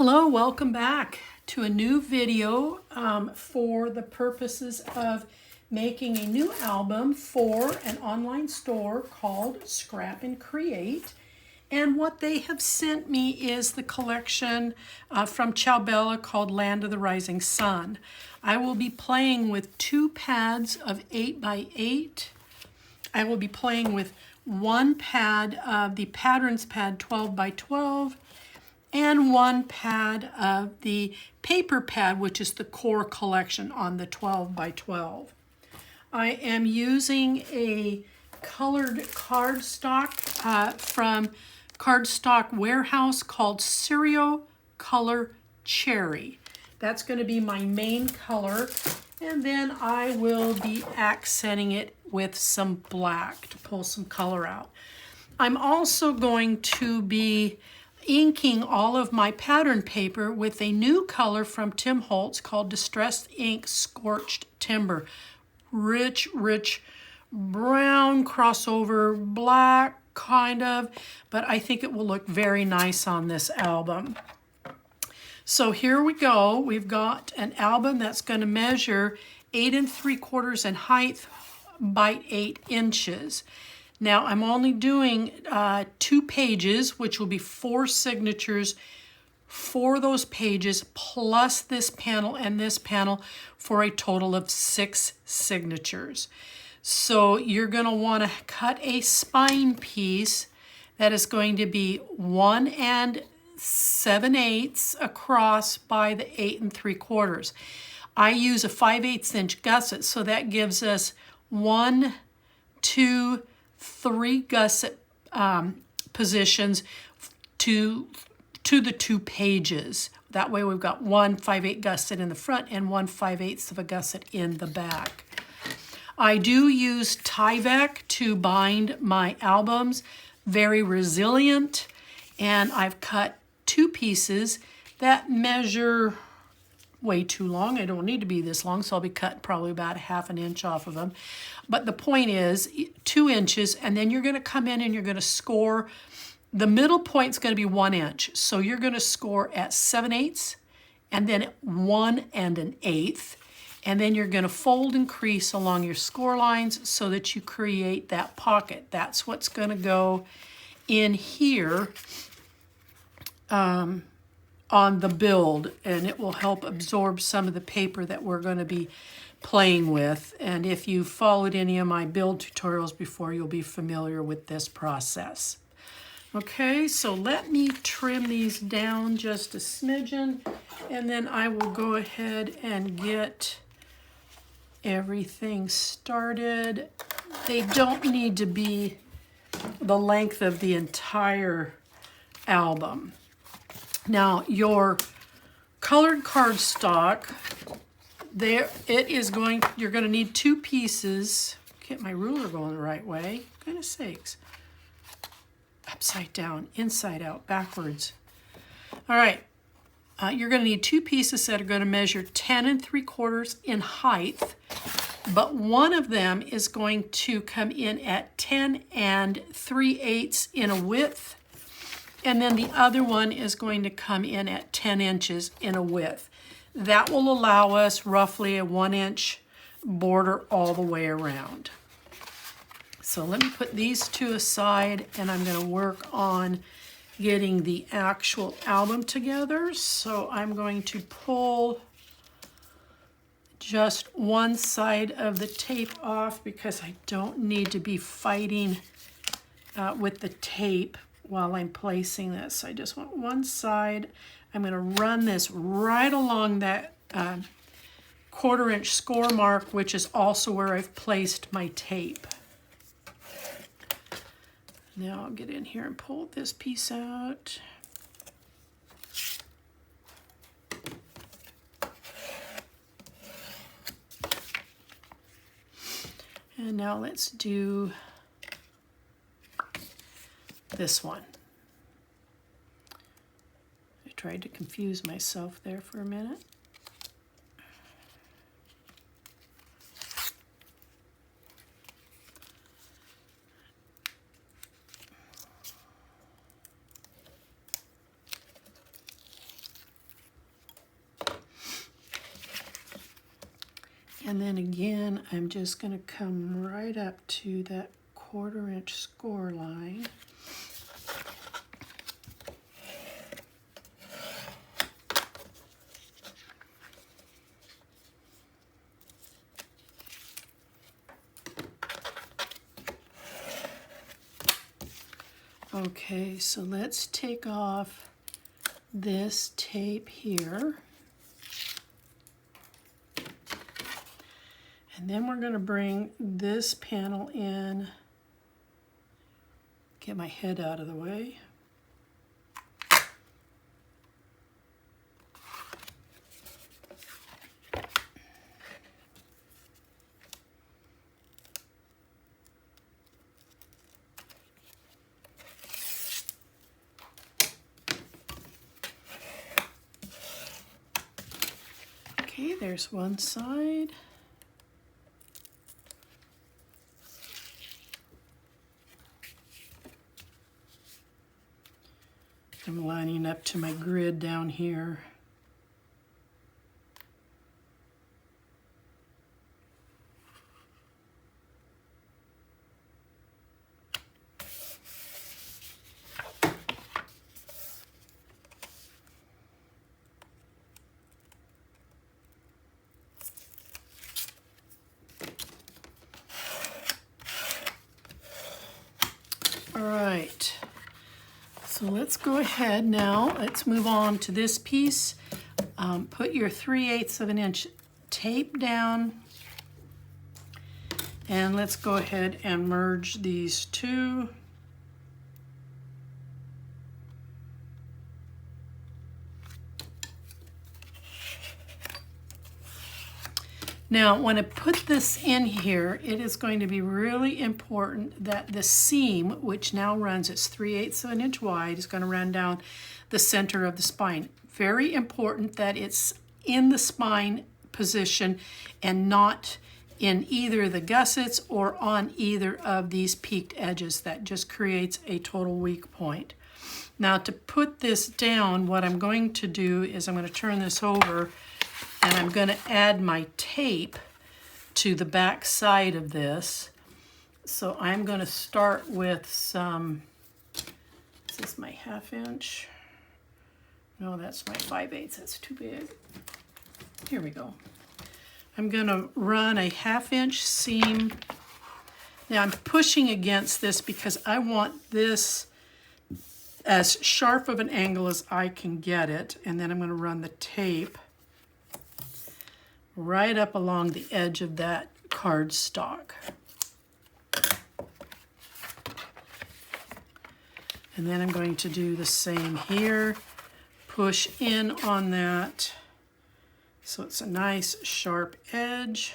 Hello, welcome back to a new video for the purposes of making a new album for an online store called Scrap and Create. And what they have sent me is the collection from Ciao called Land of the Rising Sun. I will be playing with 2 pads of 8x8. I will be playing with 1 pad of the Patterns pad 12x12 and 1 pad of the paper pad, which is the core collection on the 12x12. I am using a colored cardstock from Cardstock Warehouse called Cereal Color Cherry. That's going to be my main color, and then I will be accenting it with some black to pull some color out. I'm also going to be inking all of my pattern paper with a new color from Tim Holtz called Distressed Ink Scorched Timber. Rich brown crossover black kind of, but I think it will look very nice on this album. So here we go. We've got an album that's going to measure 8 3/4 in height by 8 inches. Now I'm only doing 2 pages, which will be 4 signatures for those pages, plus this panel and this panel for a total of 6 signatures. So you're going to want to cut a spine piece that is going to be 1 7/8 across by the 8 3/4. I use a 5/8 inch gusset, so that gives us 1, 2, 3 gusset positions to the 2 pages. That way we've got 1 5/8 gusset in the front and 1 5/8 of a gusset in the back. I do use Tyvek to bind my albums, very resilient, and I've cut 2 pieces that measure way too long. I don't need to be this long, so I'll be cutting probably about 1/2 inch off of them. But the point is 2 inches, and then you're going to come in and you're going to score. The middle point's going to be 1 inch, so you're going to score at 7/8 and then 1 1/8, and then you're going to fold and crease along your score lines so that you create that pocket. That's what's going to go in here on the build, and it will help absorb some of the paper that we're going to be playing with. And if you've followed any of my build tutorials before, you'll be familiar with this process. Okay, so let me trim these down just a smidgen, and then I will go ahead and get everything started. They don't need to be the length of the entire album. Now, your colored cardstock, you're going to need 2 pieces. Get my ruler going the right way. Goodness sakes. Upside down, inside out, backwards. All right. You're going to need 2 pieces that are going to measure 10 3/4 in height, but one of them is going to come in at 10 3/8 in a width, and then the other one is going to come in at 10 inches in a width. That will allow us roughly a 1 inch border all the way around. So let me put these 2 aside, and I'm going to work on getting the actual album together. So I'm going to pull just one side of the tape off because I don't need to be fighting with the tape while I'm placing this. I just want one side. I'm going to run this right along that 1/4 inch score mark, which is also where I've placed my tape. Now I'll get in here and pull this piece out. And now let's do this one. I tried to confuse myself there for a minute. And then again, I'm just going to come right up to that 1/4 inch score line. Okay, so let's take off this tape here. And then we're going to bring this panel in, get my head out of the way. Okay, there's one side. I'm lining up to my grid down here. All right, so let's go ahead now. Let's move on to this piece. Put your 3/8 of an inch tape down, and let's go ahead and merge these two. Now, when I put this in here, it is going to be really important that the seam, which now runs, it's 3/8 of an inch wide, is going to run down the center of the spine. Very important that it's in the spine position and not in either the gussets or on either of these peaked edges. That just creates a total weak point. Now, to put this down, what I'm going to do is I'm going to turn this over, and I'm going to add my tape to the back side of this. So I'm going to start with some, is this my 1/2 inch? No, that's my 5/8, that's too big. Here we go. I'm going to run a 1/2 inch seam. Now I'm pushing against this because I want this as sharp of an angle as I can get it. And then I'm going to run the tape right up along the edge of that cardstock. And then I'm going to do the same here. Push in on that so it's a nice sharp edge.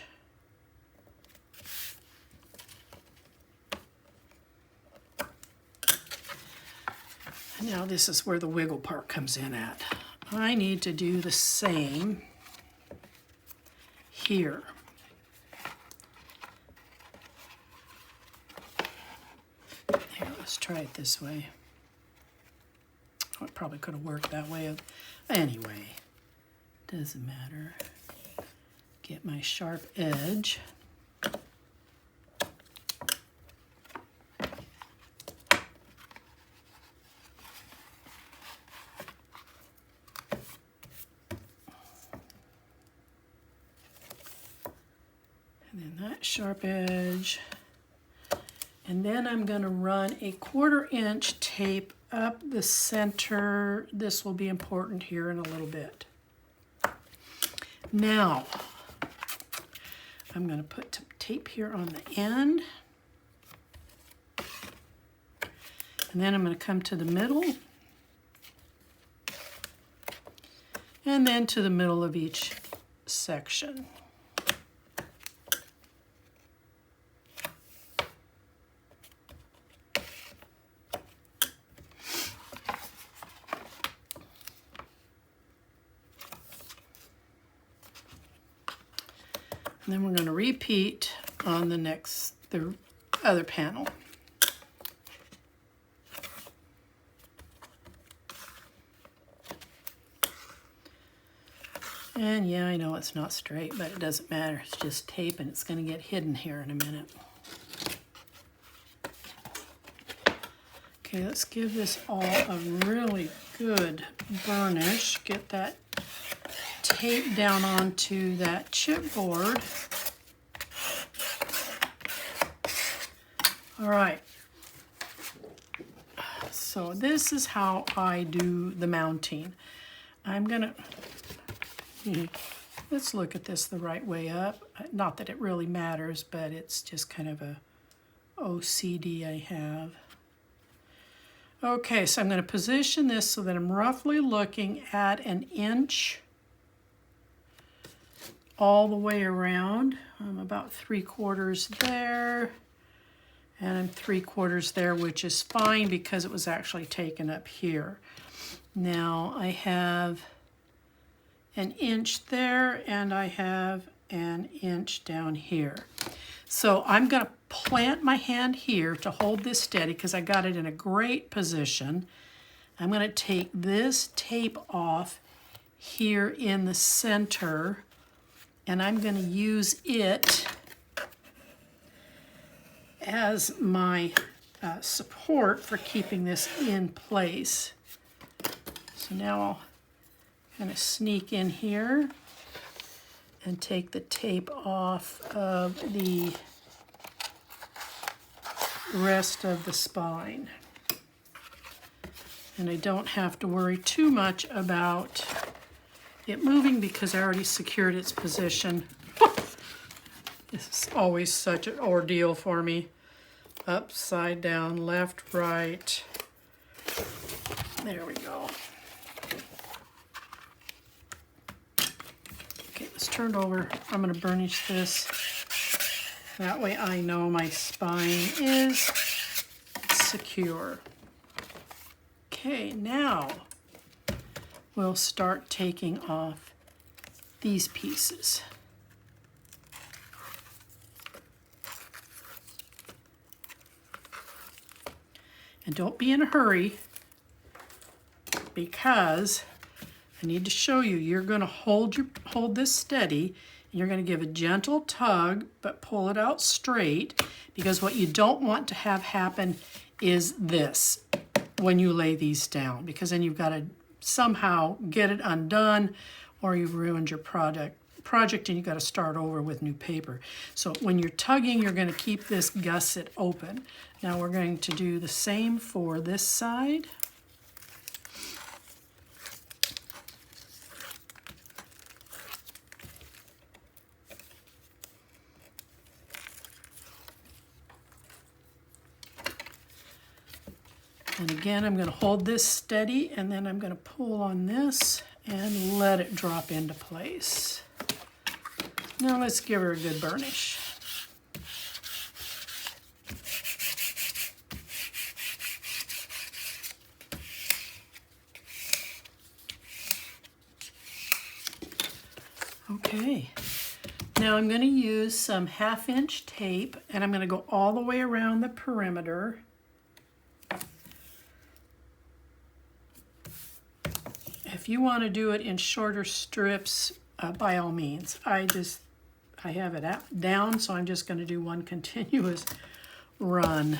And now this is where the wiggle part comes in at. I need to do the same here. Here, let's try it this way. Oh, it probably could have worked that way. Anyway, doesn't matter. Get my sharp edge. And then that sharp edge. And then I'm going to run a 1/4 inch tape up the center. This will be important here in a little bit. Now, I'm going to put tape here on the end. And then I'm going to come to the middle. And then to the middle of each section. And then we're going to repeat on the other panel. And yeah, I know it's not straight, but it doesn't matter. It's just tape and it's going to get hidden here in a minute. Okay, let's give this all a really good burnish. Get that tape down onto that chipboard. All right. So this is how I do the mounting. I'm gonna, let's look at this the right way up. Not that it really matters, but it's just kind of a OCD I have. Okay, so I'm going to position this so that I'm roughly looking at 1 inch all the way around. I'm about 3/4 there, and I'm 3/4 there, which is fine because it was actually taken up here. Now I have 1 inch there, and I have 1 inch down here. So I'm going to plant my hand here to hold this steady because I got it in a great position. I'm going to take this tape off here in the center, and I'm going to use it as my support for keeping this in place. So now I'll kind of sneak in here and take the tape off of the rest of the spine. And I don't have to worry too much about it moving because I already secured its position. This is always such an ordeal for me. Upside down, left, right. There we go. Okay, let's turn it over. I'm going to burnish this. That way I know my spine is secure. Okay, now we'll start taking off these pieces. And don't be in a hurry because I need to show you, you're going to hold this steady, and you're going to give a gentle tug, but pull it out straight, because what you don't want to have happen is this when you lay these down, because then you've got to somehow get it undone, or you've ruined your project and you've got to start over with new paper. So when you're tugging, you're going to keep this gusset open. Now we're going to do the same for this side. And again, I'm going to hold this steady, and then I'm going to pull on this and let it drop into place. Now let's give her a good burnish. Okay, now I'm going to use some 1/2 inch tape, and I'm going to go all the way around the perimeter. If you want to do it in shorter strips, by all means. I have it down, so I'm just going to do one continuous run.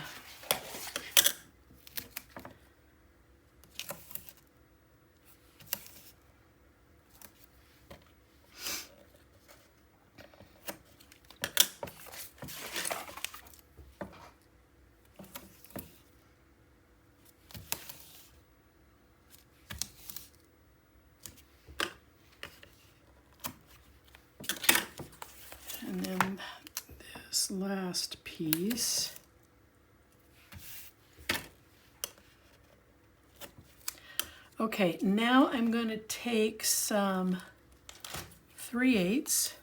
And then this last piece. Okay, now I'm going to take some 3/8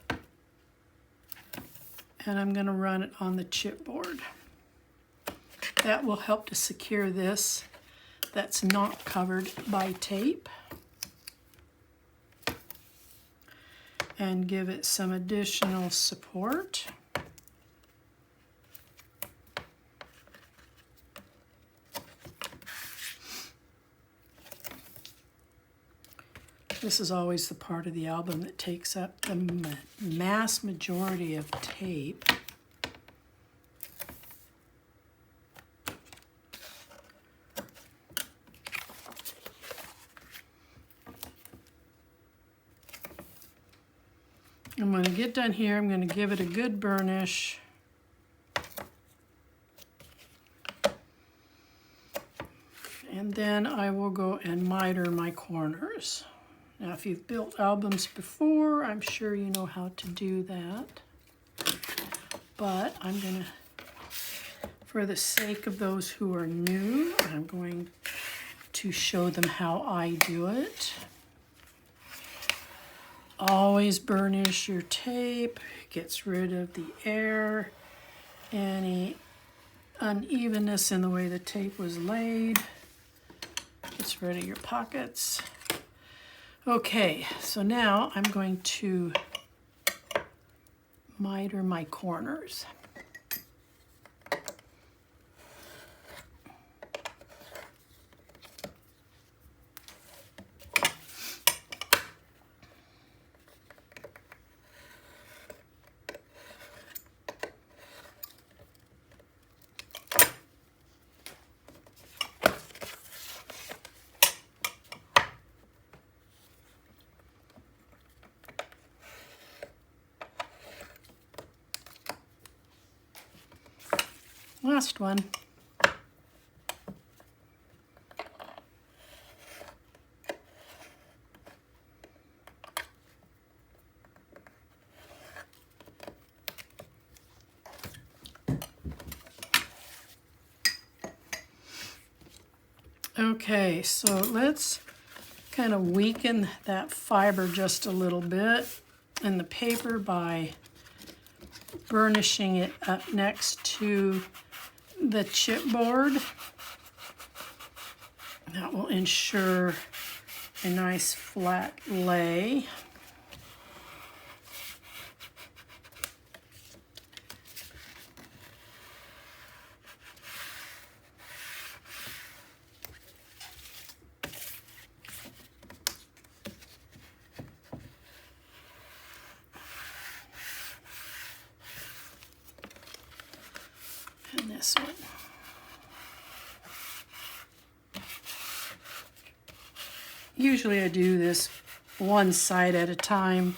and I'm going to run it on the chipboard. That will help to secure this that's not covered by tape, and give it some additional support. This is always the part of the album that takes up the mass majority of tape. And when I get done here, I'm going to give it a good burnish. And then I will go and miter my corners. Now, if you've built albums before, I'm sure you know how to do that. But I'm going to, for the sake of those who are new, I'm going to show them how I do it. Always burnish your tape. It gets rid of the air, any unevenness in the way the tape was laid. Gets rid of your pockets. Okay, so now I'm going to miter my corners. Last one. Okay, so let's kind of weaken that fiber just a little bit in the paper by burnishing it up next to the chipboard. That will ensure a nice flat lay. And this one. Usually I do this one side at a time,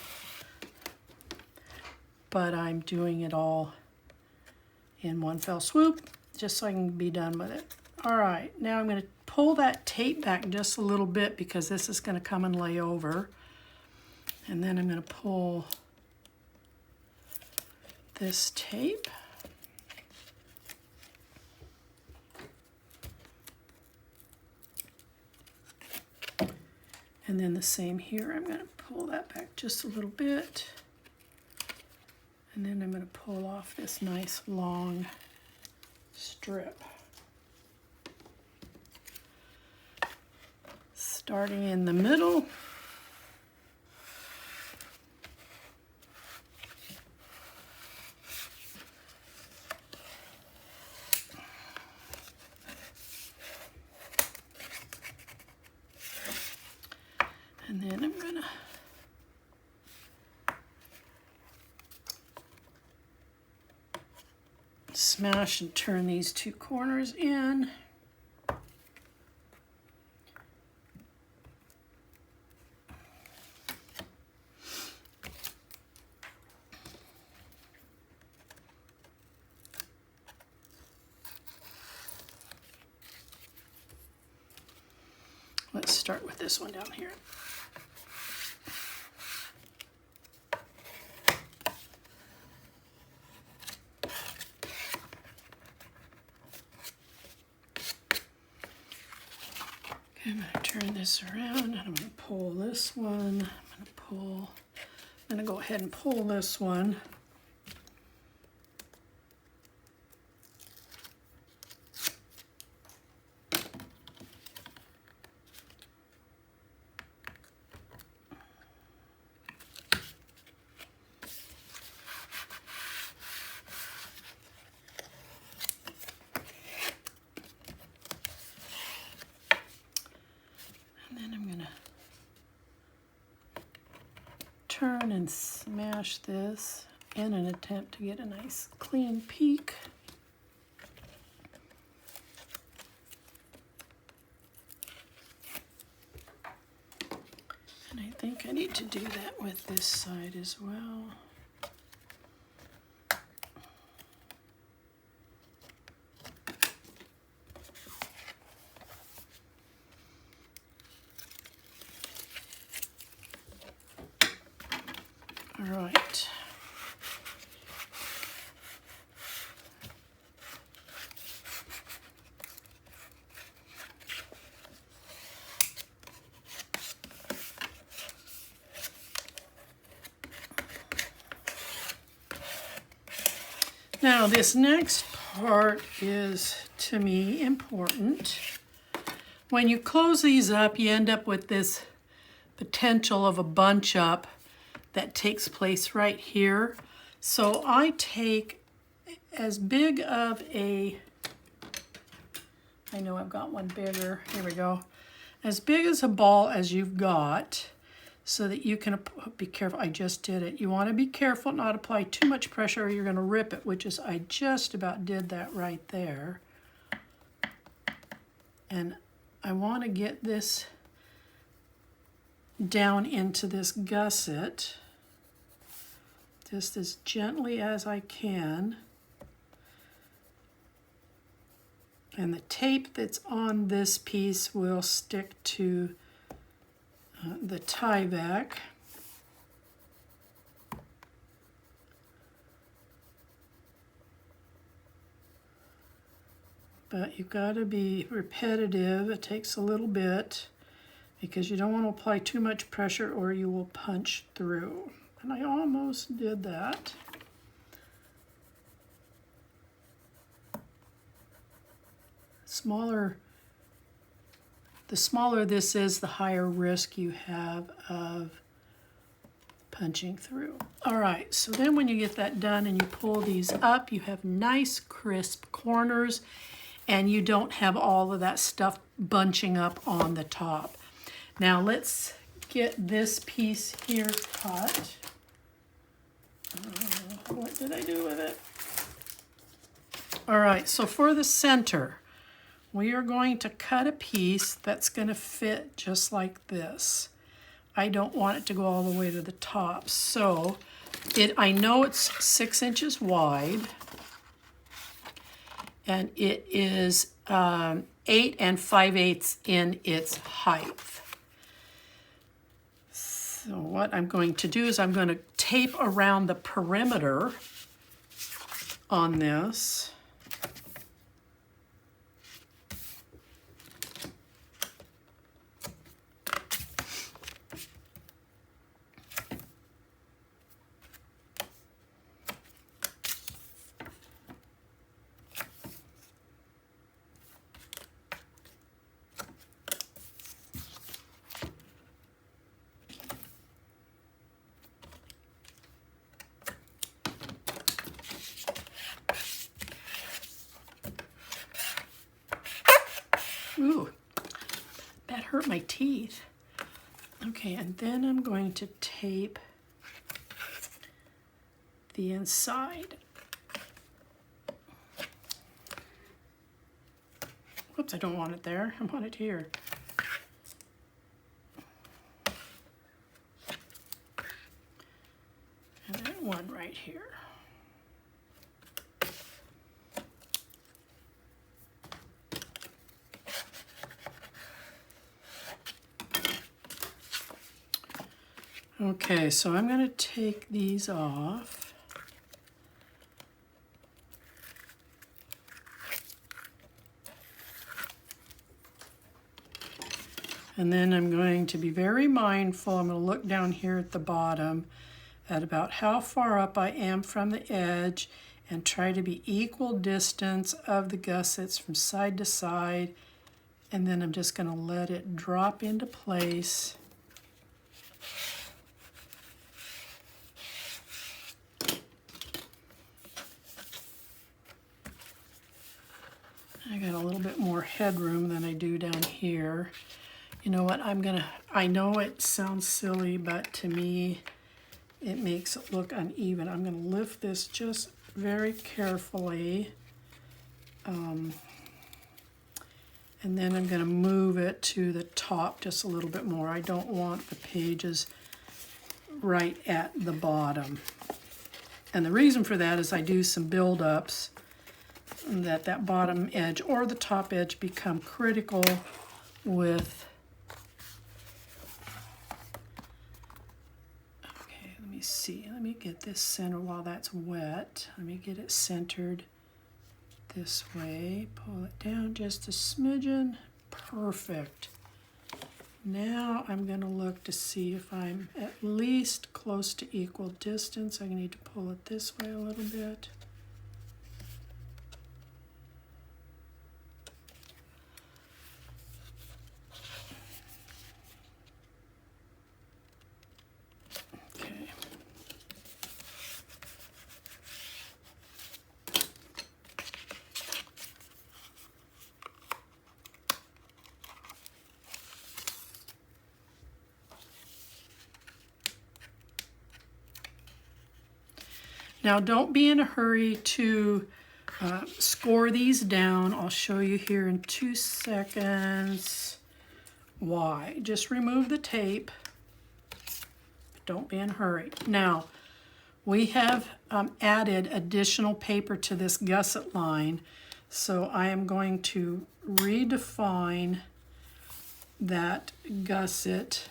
but I'm doing it all in one fell swoop just so I can be done with it. All right, now I'm going to pull that tape back just a little bit because this is going to come and lay over. And then I'm going to pull this tape. And then the same here, I'm going to pull that back just a little bit. And then I'm going to pull off this nice long strip. Starting in the middle. And then I'm going to smash and turn these two corners in. Let's start with this one down here. I'm going to turn this around and I'm going to pull this one. I'm going to go ahead and pull this one. turn and smash this in an attempt to get a nice clean peek. And I think I need to do that with this side as well. All right. Now this next part is, to me, important. When you close these up, you end up with this potential of a bunch up that takes place right here. So I take as big of a, I know I've got one bigger, here we go, as big as a ball as you've got, so that you can be careful. I just did it. You want to be careful not apply too much pressure or you're going to rip it, which is, I just about did that right there. And I want to get this down into this gusset just as gently as I can. And the tape that's on this piece will stick to the tie back. But you've got to be repetitive. It takes a little bit because you don't want to apply too much pressure or you will punch through. And I almost did that. The smaller this is, the higher risk you have of punching through. All right, so then when you get that done and you pull these up, you have nice crisp corners and you don't have all of that stuff bunching up on the top. Now let's get this piece here cut. What did I do with it? All right, so for the center, we are going to cut a piece that's going to fit just like this. I don't want it to go all the way to the top. So I know it's 6 inches wide, and it is 8 5/8 in its height. So what I'm going to do is I'm going to tape around the perimeter on this. Ooh, that hurt my teeth. Okay, and then I'm going to tape the inside. Whoops, I don't want it there. I want it here. And then one right here. Okay, so I'm going to take these off. And then I'm going to be very mindful. I'm going to look down here at the bottom at about how far up I am from the edge and try to be equal distance of the gussets from side to side. And then I'm just going to let it drop into place. I got a little bit more headroom than I do down here. You know what, I know it sounds silly, but to me, it makes it look uneven. I'm going to lift this just very carefully. And then I'm going to move it to the top just a little bit more. I don't want the pages right at the bottom. And the reason for that is I do some build-ups that bottom edge or the top edge become critical with. Okay, let me see. Let me get this center while that's wet. Let me get it centered this way. Pull it down just a smidgen. Perfect. Now I'm going to look to see if I'm at least close to equal distance. I need to pull it this way a little bit. Okay. Now don't be in a hurry to score these down. I'll show you here in 2 seconds why. Just remove the tape. Don't be in a hurry. Now, we have added additional paper to this gusset line, so I am going to redefine that gusset.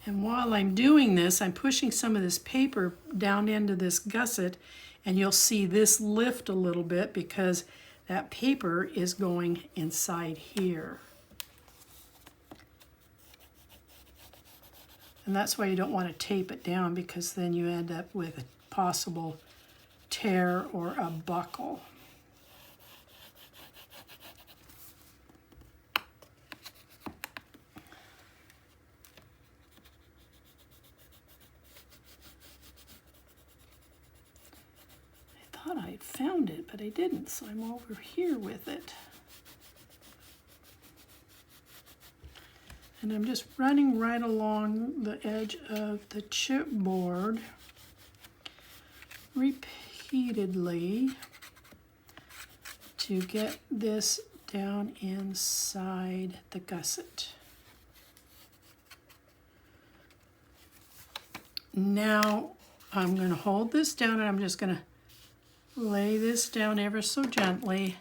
And while I'm doing this, I'm pushing some of this paper down into this gusset, and you'll see this lift a little bit because that paper is going inside here. And that's why you don't want to tape it down, because then you end up with a possible tear or a buckle. I found it, but I didn't, so I'm over here with it. And I'm just running right along the edge of the chipboard repeatedly to get this down inside the gusset. Now I'm going to hold this down, and I'm just going to lay this down ever so gently.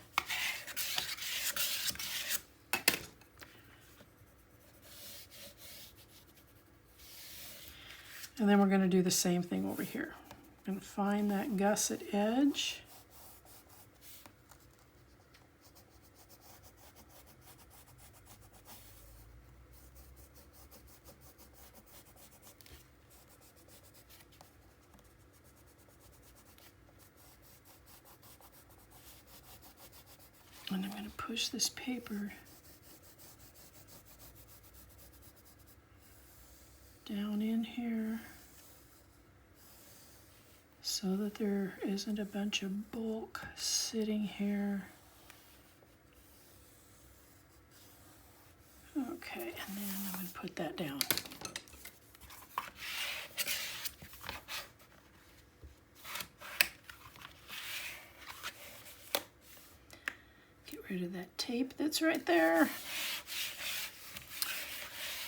And then we're going to do the same thing over here. I'm going to find that gusset edge. And I'm going to push this paper down in here so that there isn't a bunch of bulk sitting here. Okay, and then I'm going to put that down. Rid of that tape that's right there.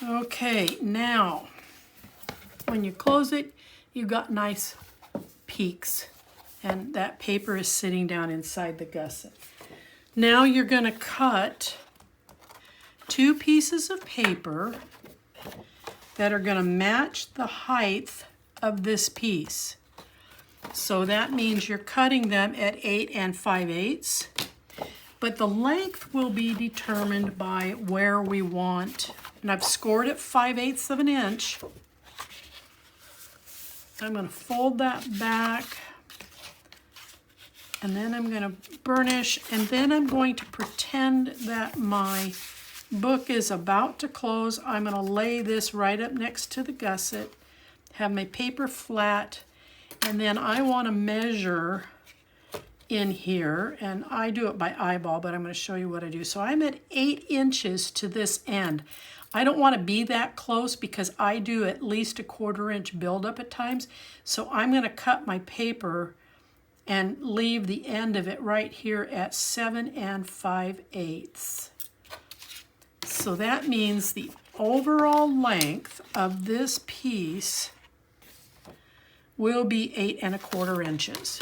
Okay, now when you close it, you've got nice peaks, and that paper is sitting down inside the gusset. Now you're going to cut 2 pieces of paper that are going to match the height of this piece. So that means you're cutting them at 8 5/8. But the length will be determined by where we want, and I've scored it 5/8 of an inch. I'm going to fold that back, and then I'm going to burnish, and then I'm going to pretend that my book is about to close. I'm going to lay this right up next to the gusset, have my paper flat, and then I want to measure in here, and I do it by eyeball, but I'm going to show you what I do. So I'm at 8 inches to this end. I don't want to be that close because I do at least a 1/4 inch buildup at times. So I'm going to cut my paper and leave the end of it right here at 7 5/8. So that means the overall length of this piece will be 8 1/4 inches.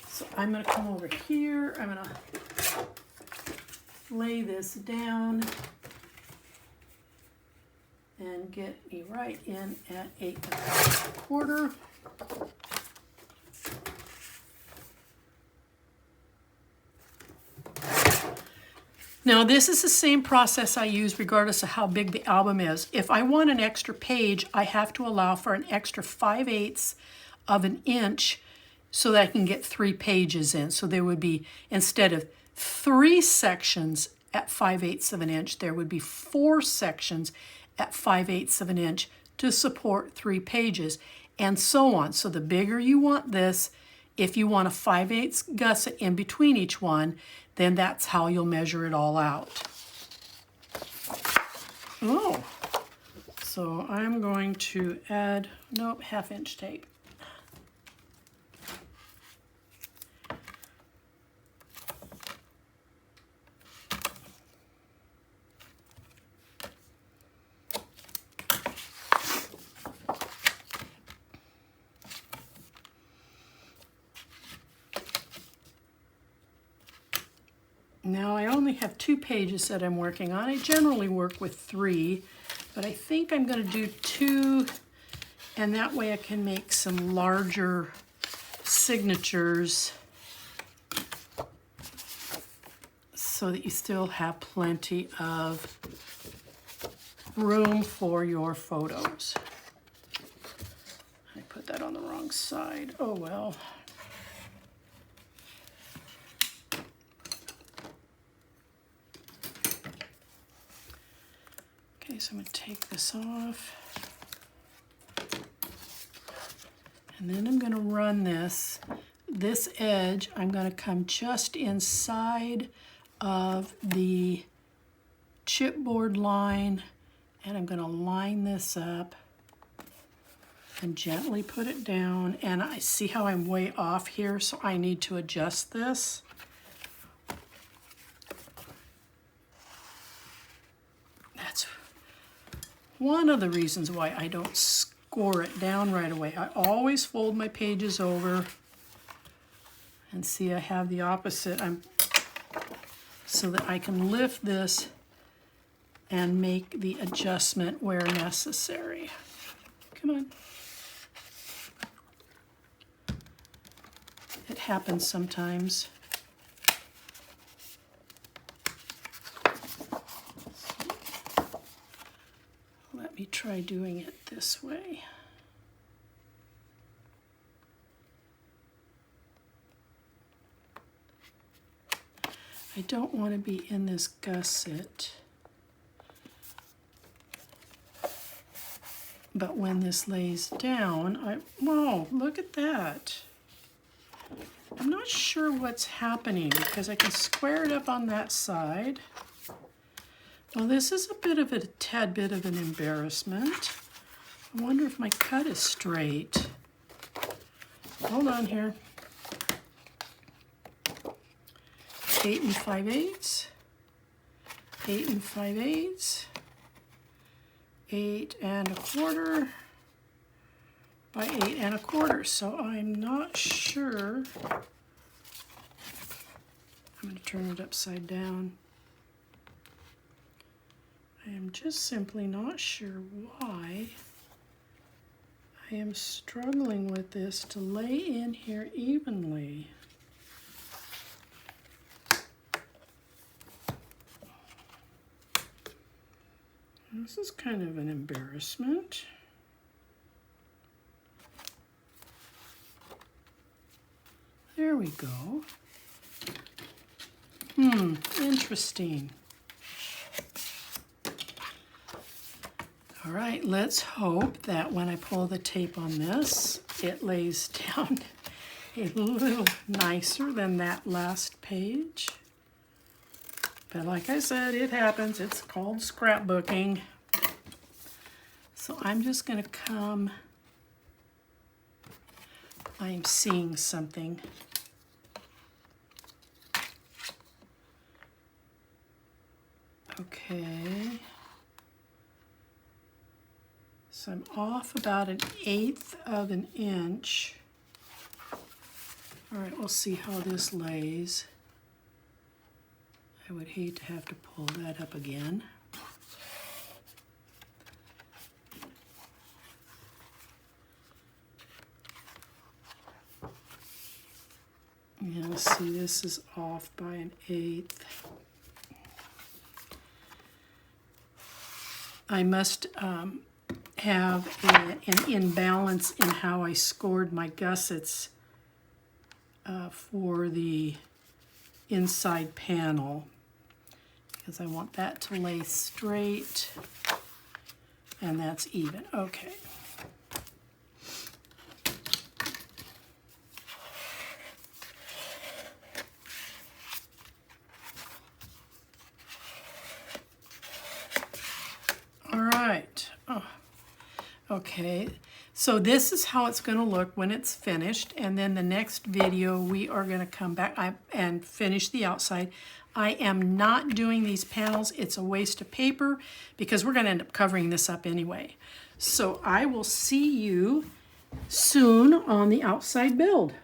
So I'm going to come over here, I'm going to lay this down and get me right in at 8 1/4. Now this is the same process I use regardless of how big the album is. If I want an extra page, I have to allow for an extra 5/8 of an inch so that I can get 3 pages in. So there would be, instead of 3 sections at 5/8 of an inch, there would be 4 sections at 5/8 of an inch to support 3 pages, and so on. So the bigger you want this, if you want a 5/8 gusset in between each one, then that's how you'll measure it all out. Oh, so I'm going to add, nope, 1/2 inch tape. Now I only have 2 pages that I'm working on. I generally work with 3, but I think I'm going to do 2, and that way I can make some larger signatures so that you still have plenty of room for your photos. I put that on the wrong side. Oh well. Okay, so I'm going to take this off, and then I'm going to run this edge, I'm going to come just inside of the chipboard line, and I'm going to line this up and gently put it down. And I see how I'm way off here, so I need to adjust this. That's one of the reasons why I don't score it down right away. I always fold my pages over, and see I have the opposite. So that I can lift this and make the adjustment where necessary. Come on. It happens sometimes. Let me try doing it this way. I don't want to be in this gusset, but when this lays down, whoa, look at that. I'm not sure what's happening because I can square it up on that side. Well, this is a tad bit of an embarrassment. I wonder if my cut is straight. Hold on here. 8 5/8, 8 5/8, 8 1/4 by 8 1/4. So I'm not sure. I'm going to turn it upside down. I am just simply not sure why I am struggling with this to lay in here evenly. This is kind of an embarrassment. There we go. Interesting. All right, let's hope that when I pull the tape on this, it lays down a little nicer than that last page. But like I said, it happens. It's called scrapbooking. So I'm just going to come, I'm seeing something. Okay. So I'm off about 1/8 of an inch. All right, we'll see how this lays. I would hate to have to pull that up again. Yeah, see, this is off by 1/8. I must have an imbalance in how I scored my gussets for the inside panel, because I want that to lay straight, and that's even. Okay. All right. Oh. Okay. So this is how it's going to look when it's finished, and then the next video we are going to come back and finish the outside. I am not doing these panels. It's a waste of paper because we're going to end up covering this up anyway. So I will see you soon on the outside build.